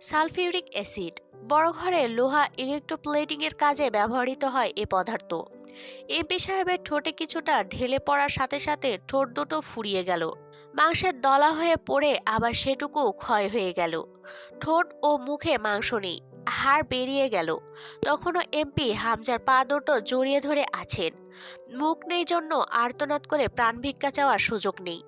সালফিউরিক অ্যাসিড। বড় ঘরে লোহা ইলেকট্রোপ্লেটিং এর কাজে ব্যবহৃত হয় এ পদার্থ। এমপি সাহেবের ঠোঁটে কিছুটা ঢেলে পড়ার সাথে সাথে ঠোঁট দুটো ফুরিয়ে গেল। মাংসের দলা হয়ে পড়ে আবার সেটুকু ক্ষয় হয়ে গেল। ঠোঁট ও মুখে মাংস নেই, হাড় বেরিয়ে গেল। তখনও এমপি হামজার পা দুটো জড়িয়ে ধরে আছেন। মুখ নেই জন্য আর্তনাদ করে প্রাণ ভিক্ষা চাওয়ার সুযোগ নেই।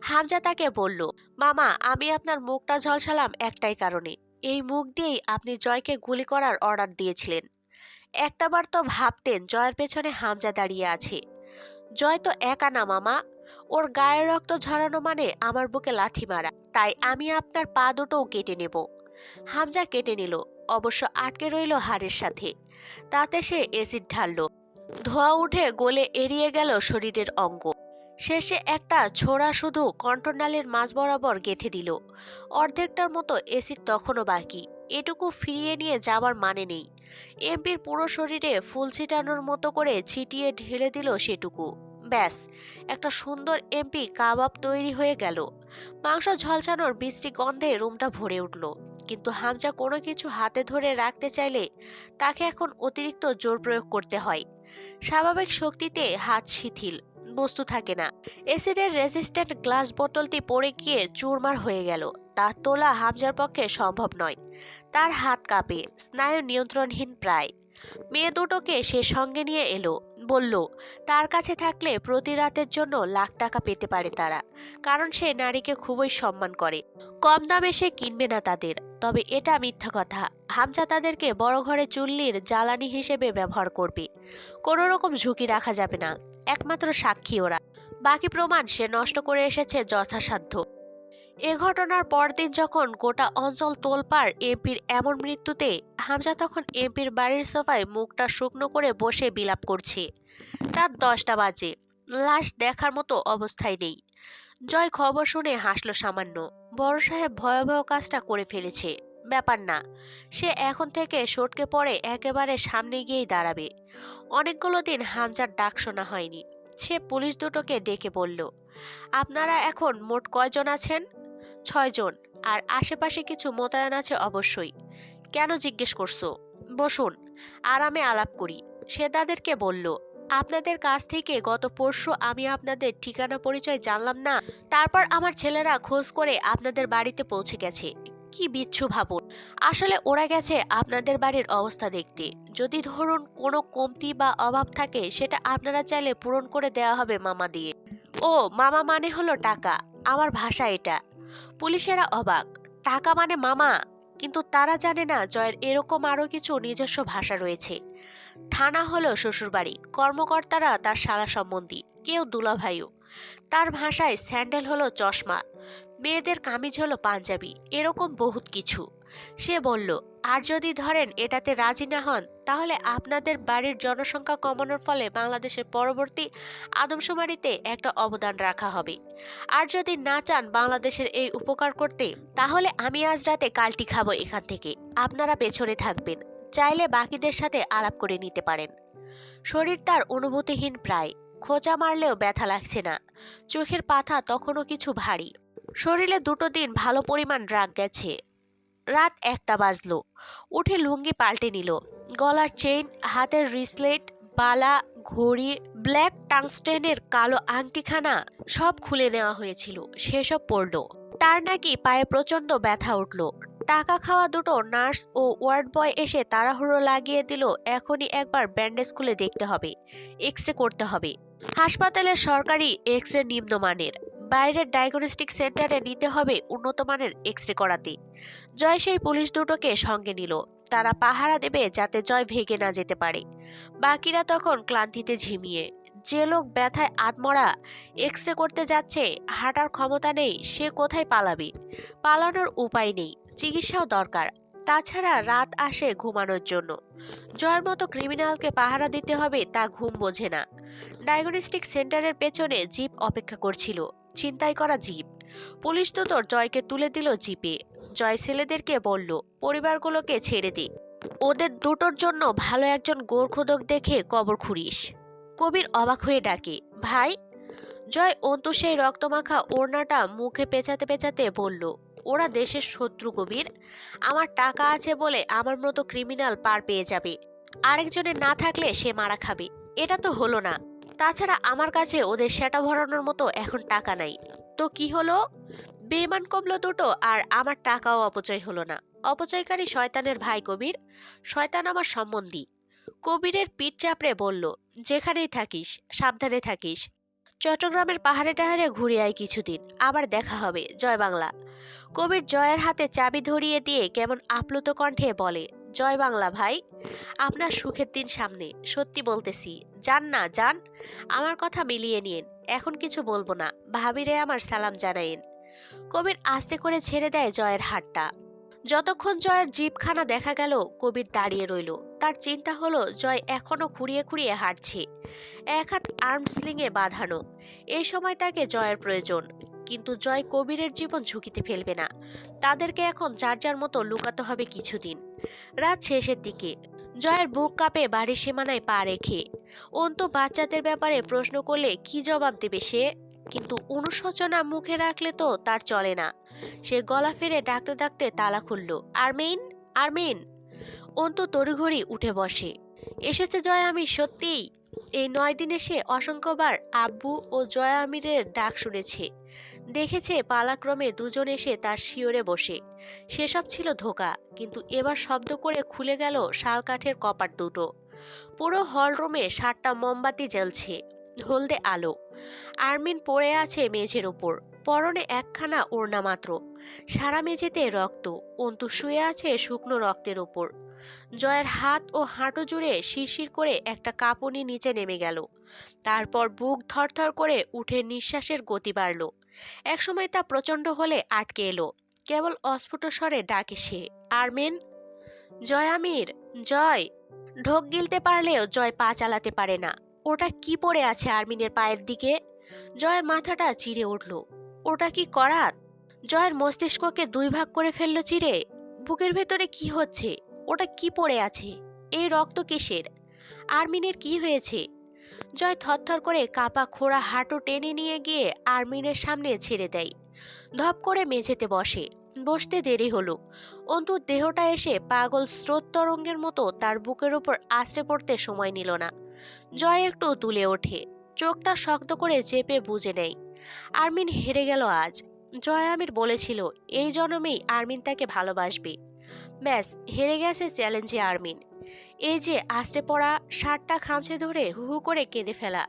হামজা তাকে বলল, মামা, আমি আপনার মুখটা ঝলসালাম একটাই কারণে। এই মুখ দিয়েই আপনি জয়কে গুলি করার অর্ডার দিয়েছিলেন। একটাবার তো ভাবতেন জয়ের পেছনে হামজা দাঁড়িয়ে আছে। জয় তো একা না মামা, ওর গায়ের রক্ত ঝরানো মানে আমার বুকে লাথি মারা। তাই আমি আপনার পা দুটোও কেটে নেব। হামজা কেটে নিল, অবশ্য আটকে রইল হাড়ের সাথে। তাতে সে এসিড ঢালল। ধোঁয়া উঠে গলে এড়িয়ে গেল শরীরের অঙ্গ। শেষে একটা ছোড়া শুধু কণ্ঠনালীর মাঝ বরাবর গেঁথে দিল। অর্ধেকটার মতো এসিড তখনও বাকি। এটুকু ফিরিয়ে নিয়ে যাবার মানে নেই। এমপির পুরো শরীরে ফুল ছিটানোর মতো করে ছিটিয়ে ঢেলে দিল সেটুকু। ব্যাস, একটা সুন্দর এমপি কাবাব তৈরি হয়ে গেল। মাংস ঝলসানোর বিশ্রী গন্ধে রুমটা ভরে উঠল। কিন্তু হামজা কোনো কিছু হাতে ধরে রাখতে চাইলে তাকে এখন অতিরিক্ত জোর প্রয়োগ করতে হয়। স্বাভাবিক শক্তিতে হাত শিথিল, বস্তু থাকে না। অ্যাসিডের রেজিস্ট্যান্ট গ্লাস বোতলটি পড়ে গিয়ে চুরমার হয়ে গেল। তা তোলা হামজার পক্ষে সম্ভব নয়। তার হাত কাঁপে, স্নায়ু নিয়ন্ত্রণহীন প্রায়। মেয়ে দুটোকে সে সঙ্গে নিয়ে এলো, বলল তার কাছে থাকলে প্রতি রাতের জন্য লাখ টাকা পেতে পারে তারা, কারণ সে নারীকে খুবই সম্মান করে। কম দামে সে কিনবে না তাদের। তবে এটা মিথ্যা কথা, হামজা তাদেরকে বড় ঘরে চুল্লির জ্বালানি হিসেবে ব্যবহার করবে। কোনো রকম ঝুঁকি রাখা যাবে না। একমাত্র সাক্ষী ওরা, বাকি প্রমাণ সে নষ্ট করে এসেছে যথাসাধ্য। এ ঘটনার পরদিন যখন গোটা অঞ্চল তোলপাড় এমপির এমন মৃত্যুতে, হামজা তখন এমপির বাড়ির সোফায় মুখটা শুকনো করে বসে বিলাপ করছে। রাত 10টা বাজে, লাশ দেখার মতো অবস্থায় নেই। জয় খবর শুনে হাসলো সামান্য। বড় সাহেব ভয়াবহ কাজটা করে ফেলেছে। ব্যাপার না, সে এখন থেকে সটকে পড়ে একেবারে সামনে গিয়েই দাঁড়াবে। অনেকগুলো দিন হামজার ডাক শোনা হয়নি। সে পুলিশ দুটোকে ডেকে বলল, আপনারা এখন মোট কয়জন আছেন? 6 জন, আর আশেপাশে কিছু মোতায়েন আছে অবশ্যই। কেন জিজ্ঞেস করছো? বসুন, আরামে আলাপ করি। সে তাদেরকে বলল, আপনাদের কাছ থেকে গত পরশু আমি আপনাদের ঠিকানা পরিচয় জানলাম না, তারপর আমার ছেলেরা খোঁজ করে আপনাদের বাড়িতে পৌঁছে গেছে। কি বিচ্ছু ভাবুন। আসলে ওরা গেছে আপনাদের বাড়ির অবস্থা দেখতে। যদি ধরুন কোনো কমতি বা অভাব থাকে, সেটা আপনারা চাইলে পূরণ করে দেওয়া হবে মামা দিয়ে। ও, মামা মানে হলো টাকা। আমার ভাষা এটা। পুলিশেরা অবাক, টাকা মানে মামা? কিন্তু তারা জানে না জয়ের এরকম আরো কিছু নিজস্ব ভাষা রয়েছে। থানা হলো শ্বশুরবাড়ি, কর্মকর্তারা তার শালা সম্বন্ধী, কেউ দুলাভাইও। তার ভাষায় স্যান্ডেল হলো চশমা, মেয়েদের কামিজ হলো পাঞ্জাবি, এরকম বহুত কিছু। সে বলল, আর যদি ধরেন এটাতে রাজি না হন, তাহলে আপনাদের বাড়ির জনসংখ্যা কমানোর ফলে বাংলাদেশের পরবর্তী আদমশুমারিতে একটা অবদান রাখা হবে। আর যদি না চান বাংলাদেশের এই উপকার করতে, তাহলে আমি আজ রাতে কালটি খাবো এখান থেকে। আপনারা পেছনে থাকবেন, চাইলে বাকিদের সাথে আলাপ করে নিতে পারেন। শরীর তার অনুভূতিহীন প্রায়, খোঁচা মারলেও ব্যথা লাগছে না। চোখের পাতা তখনও কিছু ভারী। শরীরে 2 দিন ভালো পরিমাণ রাগ গেছে। রাত 1টা বাজলো। উঠে লুঙ্গি পাল্টে নিল। গলার চেইন, হাতের রিসলেট, বালা, ঘড়ি, ব্ল্যাক টাংস্টেনের কালো আংটিখানা সব খুলে নেওয়া হয়েছিল, সেসব পরল। তার নাকি পায়ে প্রচন্ড ব্যথা উঠল। টাকা খাওয়া দুটো নার্স ও ওয়ার্ড বয় এসে তাড়াহুড়ো লাগিয়ে দিল, এখনই একবার ব্যান্ডেজ খুলে দেখতে হবে, এক্স-রে করতে হবে। হাসপাতালের সরকারি এক্স-রে নিম্নমানের, বাইরের ডায়াগনস্টিক সেন্টারে নিতে হবে উন্নত মানের এক্স-রে করাতে। জয় সেই পুলিশ দুটোকে সঙ্গে নিল। তারা পাহারা দেবে যাতে জয় ভেগে না যেতে পারে। বাকিরা তখন ক্লান্তিতে ঝিমিয়ে। যে লোক ব্যথায় আধমরা এক্স-রে করতে যাচ্ছে, হাঁটার ক্ষমতা নেই, সে কোথায় পালাবে? পালানোর উপায় নেই, চিকিৎসাও দরকার। তাছাড়া রাত আসে ঘুমানোর জন্য। জয়ের মতো ক্রিমিনালকে পাহারা দিতে হবে তা ঘুম বোঝে না। ডায়াগনস্টিক সেন্টারের পেছনে জিপ অপেক্ষা করছিল, ছিনতাই করা জিপ। পুলিশ দুটোর জয়কে তুলে দিল জিপে। জয় ছেলেদেরকে বলল, পরিবারগুলোকে ছেড়ে দে, ওদের দুটোর জন্য ভালো একজন গোরখোদক দেখে কবর খুঁড়িস। কবির অবাক হয়ে ডাকে, ভাই। জয় অন্তু সেই রক্তমাখা ওড়নাটা মুখে পেঁচাতে পেঁচাতে বলল, ওরা দেশের শত্রু কবির। আমার টাকা আছে বলে আমার মতো ক্রিমিনাল পার পেয়ে যাবে, আরেকজনের না থাকলে সে মারা খাবে। এটা তো হলো না। তাছাড়া আমার কাছে ওদের সেটা ভরানোর মতো এখন টাকা নাই। তো কি হলো? বেমান কমলো দুটো, আর আমার টাকাও অপচয় হলো না। অপচয়কারী শয়তানের ভাই কবির। শয়তান আমার সম্বন্ধী। কবিরের পিঠ চাপড়ে বলল, যেখানেই থাকিস সাবধানে থাকিস। চট্টগ্রামের পাহাড়ে টাহাড়ে ঘুরে আয় কিছুদিন, আবার দেখা হবে। জয় বাংলা। কবির জয়ের হাতে চাবি ধরিয়ে দিয়ে কেমন আপ্লুত কণ্ঠে বলে, জয় বাংলা ভাই। আপনার সুখের দিন সামনে, সত্যি বলতেছি। যান না, যান। আমার কথা মিলিয়ে নিন। এখন কিছু বলবো না, ভাবিরে আমার সালাম জানাইন। কবির আস্তে করে ছেড়ে দেয় জয়ের হাতটা। যতক্ষণ জয়ের জিপখানা দেখা গেল, কবির দাঁড়িয়ে রইল। তার চিন্তা হলো, জয় এখনো খুঁড়িয়ে খুঁড়িয়ে হাঁটছে, এক হাত আর্মস্লিংয়ে বাঁধানো। এই সময় তাকে জয়ের প্রয়োজন, কিন্তু জয় কবিরের জীবন ঝুঁকিতে ফেলবে না। তাদেরকে এখন যার যার মতো লুকাতে হবে কিছুদিন। রাত শেষের দিকে জয়ের বুক কাঁপে বাড়ির সীমানায় পা রেখে। অন্তু বাচ্চাদের ব্যাপারে প্রশ্ন করলে কি জবাব দেবে সে? কিন্তু অনুশোচনা মুখে রাখলে তো তার চলে না। সে গলা ফেরে ডাকতে ডাকতে তালা খুলল, আরমিন, আরমিন। অন্তু তড়িঘড়ি উঠে বসে। এসেছে জয় আমির, সত্যিই। এই 9 দিনে সে অসংখ্যবার আব্বু ও জয় আমিরের ডাক শুনেছে, দেখেছে পালাক্রমে দুজন এসে তার শিয়রে বসে। সেসব ছিল ধোঁকা, কিন্তু এবার শব্দ করে খুলে গেল শালকাঠের কপাট দুটো। পুরো হলরুমে 7টা মোমবাতি জ্বলছে, হলদে আলো। আরমিন পড়ে আছে মেঝের উপর, পরনে একখানা ওড়না মাত্র। সারা মেঝেতে রক্ত। অন্তু শুয়ে আছে শুকনো রক্তের উপর। জয়ের হাত ও হাঁটু জুড়ে শিরশির করে একটা কাঁপুনি নিচে নেমে গেল। তারপর বুক থরথর করে উঠে নিঃশ্বাসের গতি বাড়ল। একসময় তা প্রচণ্ড হলে আটকে এলো। কেবল অস্ফুট স্বরে ডাকে সে, আরমিন। জয় আমির, জয়। ঢোক গিলতে পারলেও জয় পা চালাতে পারে না। ওটা কি পড়ে আছে আরমিনের পায়ের দিকে? জয়ের মাথাটা চিরে উঠল। ওটা কি করাত? জয়ের মস্তিষ্ককে 2 ভাগ করে ফেললো চিরে। বুকের ভেতরে কি হচ্ছে? ওটা কি পড়ে আছে? এই রক্ত কিসের? আরমিনের কি হয়েছে? জয় থরথর করে কাপা খোড়া হাঁটু টেনে নিয়ে গিয়ে আরমিনের সামনে ছেড়ে দেয়। ধপ করে মেঝেতে বসে। বসতে দেরি হলো। অন্তুর দেহটা এসে পাগল স্রোত তরঙ্গের মতো তার বুকের উপর আছড়ে পড়তে সময় নিল না। জয় একটু তুলে ওঠে, চোখটা শক্ত করে চেপে বুঝে নেয়। আরমিন হেরে গেল আজ। জয় আমির বলেছিল এই জন্মেই আরমিন তাকে ভালোবাসবে। ব্যাস, হেরে গেছে চ্যালেঞ্জে আরমিন। এই যে আছড়ে পড়া, শার্টটা খামচে ধরে হু হু করে কেঁদে ফেলা,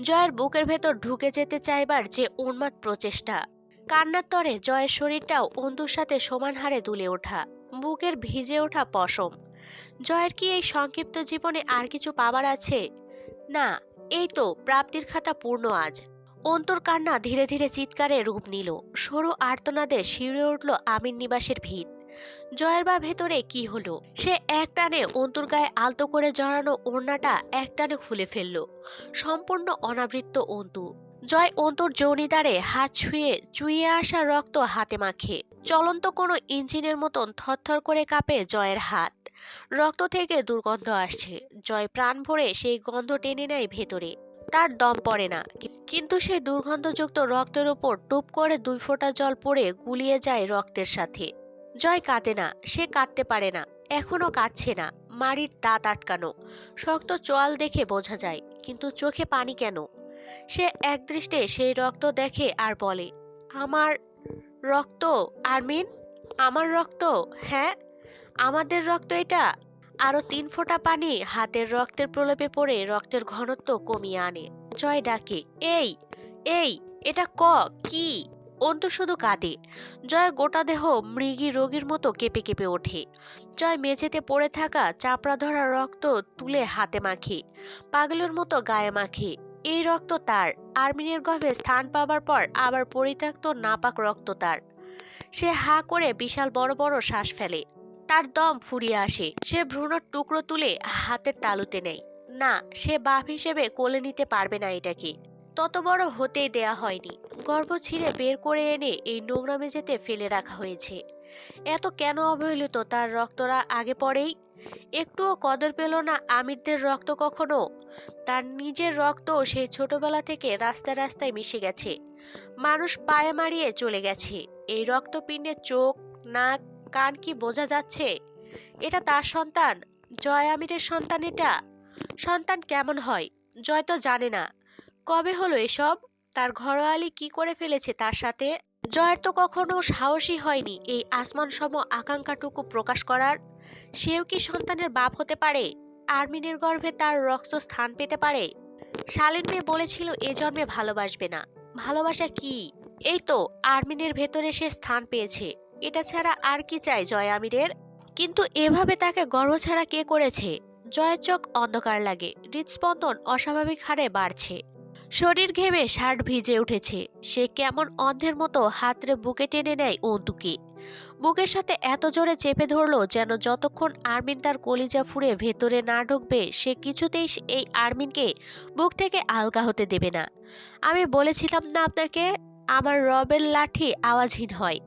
জয়ের বুকের ভেতর ঢুকে যেতে চাইবার যে উন্মাদ প্রচেষ্টা। কান্নার তরে জয়ের শরীরটাও অন্তুর সাথে সমান হারে দুলে ওঠা, বুকের ভিজে ওঠা পশম। জয়ের কি এই সংক্ষিপ্ত জীবনে আর কিছু পাবার আছে? না, এই তো প্রাপ্তির খাতা পূর্ণ আজ। অন্তুর কান্না ধীরে ধীরে চিৎকারে রূপ নিল। সরু আর্তনাদে শিউরে উঠল আমির নিবাসের ভিত। জয়ের বা ভেতরে কি হলো? সে এক টানে অন্তুর গায়ে আলতো করে জড়ানো ওড়নাটা এক টানে খুলে ফেলল। সম্পূর্ণ অনাবৃত্ত অন্তু। জয় অন্তুর যৌনিদারে হাত ছুঁয়ে চুইয়ে আসা রক্ত হাতে মাখে। চলন্ত কোনো ইঞ্জিনের মতন থরথর করে কাঁপে জয়ের হাত। রক্ত থেকে দুর্গন্ধ আসছে। জয় প্রাণ ভরে সেই গন্ধ টেনে নেয় ভেতরে। তার দম পড়ে না, কিন্তু সেই দুর্গন্ধযুক্ত রক্তের উপর টুপ করে 2 ফোঁটা জল পড়ে গুলিয়ে যায় রক্তের সাথে। জয় কাঁদে না, সে কাঁদতে পারে না, এখনো কাঁদছে না। মাড়ির দাঁত আটকানো, শক্ত চোয়াল দেখে বোঝা যায়, কিন্তু চোখে পানি কেন? সে একদৃষ্টে সেই রক্ত দেখে আর বলে, আমার রক্ত আরমিন, আমার রক্ত। হ্যাঁ, আমাদের রক্ত এটা। আরো 3 ফোঁটা পানি হাতের রক্তের প্রলেপে পড়ে রক্তের ঘনত্ব কমিয়ে আনে। জয় ডাকে, এই এই, এটা কি? অন্তু শুধু কাঁদে। জয়ের গোটা দেহ মৃগী রোগীর মতো কেঁপে কেঁপে ওঠে। জয় মেঝেতে পড়ে থাকা চাপড়া ধরা রক্ত তুলে হাতে মাখে, পাগলের মতো গায়ে মাখে। এই রক্ত তার। আরমিনের গর্ভে স্থান পাবার পর আবার পরিত্যক্ত নাপাক রক্ত তার। সে হা করে বিশাল বড় বড় শ্বাস ফেলে। তার দম ফুরিয়ে আসে। সে ভ্রূণের টুকরো তুলে হাতের তালুতে নেয়। না, সে বাপ হিসেবে কোলে নিতে পারবে না এটাকে। তত বড় হতেই দেয়া হয়নি। গর্ভ ছিঁড়ে বের করে এনে এই নোংরা মেঝেতে ফেলে রাখা হয়েছে। এত কেন অবহেলিত তার রক্তরা আগে পরেই? একটুও কদর পেল না আমিরদের রক্ত কখনো। তার নিজের রক্ত সেই ছোটবেলা থেকে রাস্তায় রাস্তায় মিশে গেছে, মানুষ পায়ে মারিয়ে চলে গেছে। এই রক্তপিণ্ডে চোখ, নাক, কান কি বোঝা যাচ্ছে? এটা তার সন্তান, জয় আমিরের সন্তান। এটা সন্তান কেমন হয় জয় তো জানে না। কবে হলো এসব? তার ঘরোয়ালি কি করে ফেলেছে তার সাথে? জয়ের তো কখনো সাহসী হয়নি এই আসমান সম আকাঙ্ক্ষাটুকু প্রকাশ করার। সেও কি সন্তানের বাপ হতে পারে? আর্মিনের গর্ভে তার রক্ত স্থান পেতে পারে? শালীন মেয়ে বলেছিল এ জন্মে ভালোবাসবে না। ভালোবাসা কি? এই তো আর্মিনের ভেতরে সে স্থান পেয়েছে। এটা ছাড়া আর কি চাই জয় আমিরের? কিন্তু এভাবে তাকে গর্ভ ছাড়া কে করেছে? জয়ের চোখ অন্ধকার লাগে, হৃদস্পন্দন অস্বাভাবিক হারে বাড়ছে। শরীর ঘেমে শার্ট ভিজে উঠেছে। সে কেমন অন্ধের মতো হাতড়ে বুকে টেনে নেয় অন্তুকে। বুকের সাথে এত জোরে চেপে ধরলো যেন যতক্ষণ আরমিন তার কলিজা ফুঁড়ে ভেতরে না ঢুকবে সে কিছুতেই এই আরমিনকে বুক থেকে আলগা হতে দেবে না। আমি বলেছিলাম না আপনাকে, আমার রবের লাঠি আওয়াজহীন হয়।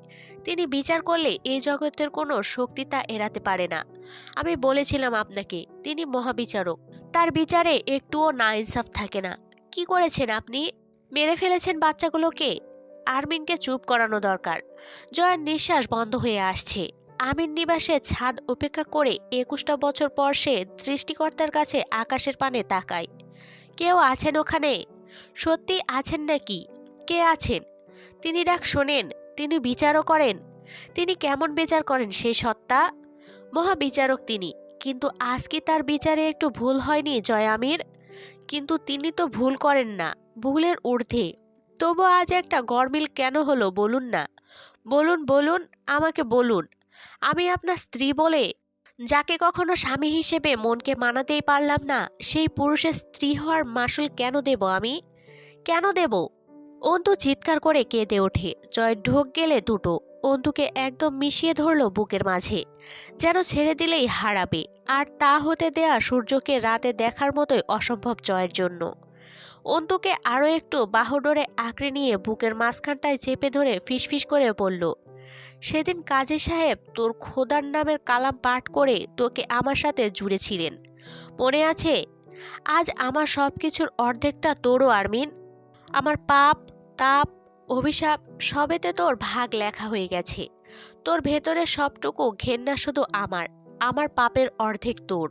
তিনি বিচার করলে এই জগতের কোনো শক্তি তা এড়াতে পারে না। আমি বলেছিলাম আপনাকে, তিনি মহাবিচারক, তার বিচারে একটুও না ইনসাফ থাকে না। কি করেছেন আপনি? মেরে ফেলেছেন বাচ্চাগুলোকে। আরমিনকে চুপ করানো দরকার। জয়ের নিঃশ্বাস বন্ধ হয়ে আসছে। আমির নিবাসের ছাদ উপেক্ষা করে 21টা বছর পর সে সৃষ্টিকর্তার কাছে আকাশের পানে তাকায়। কেউ আছেন ওখানে? সত্যি আছেন নাকি? কে আছেন? তিনি ডাক শোনেন? তিনি বিচারও করেন? তিনি কেমন বিচার করেন সেই সত্তা? মহাবিচারক তিনি। কিন্তু আজ কি তার বিচারে একটু ভুল হয়নি জয় আমির? কিন্তু তিনি তো ভুল করেন না, ভুলের ঊর্ধ্বে। তবু আজ একটা গরমিল কেন হলো বলুন না। বলুন বলুন, আমাকে বলুন। আমি আপনার স্ত্রী বলে, যাকে কখনো স্বামী হিসেবে মনকে মানাতেই পারলাম না, সেই পুরুষের স্ত্রী হওয়ার মাসুল কেন দেব আমি? কেন দেব? অন্তু চিৎকার করে কেঁদে ওঠে। জয় ঢোক গেলে দুটো অন্তুকে একদম মিশিয়ে ধরল বুকের মাঝে, যেন ছেড়ে দিলেই হারাবে। আর তা হতে দেয়া সূর্যকে রাতে দেখার মতোই অসম্ভব জয়ের জন্য। অন্তুকে আরো একটু বাহুডোরে আঁকড়ে নিয়ে বুকের মাঝখানটায় চেপে ধরে ফিসফিস করে বলল, সেদিন কাজী সাহেব তোর খোদার নামের কালাম পাঠ করে তোকে আমার সাথে জুড়েছিলেন, মনে আছে? আজ আমার সবকিছুর অর্ধেকটা তোরও আরমিন। আমার পাপ, তাপ, অভিশাপ সবেতে তোর ভাগ লেখা হয়ে গেছে। তোর ভেতরে সবটুকু ঘেন্না শুধু আমার, আমার পাপের অর্ধেক তোর।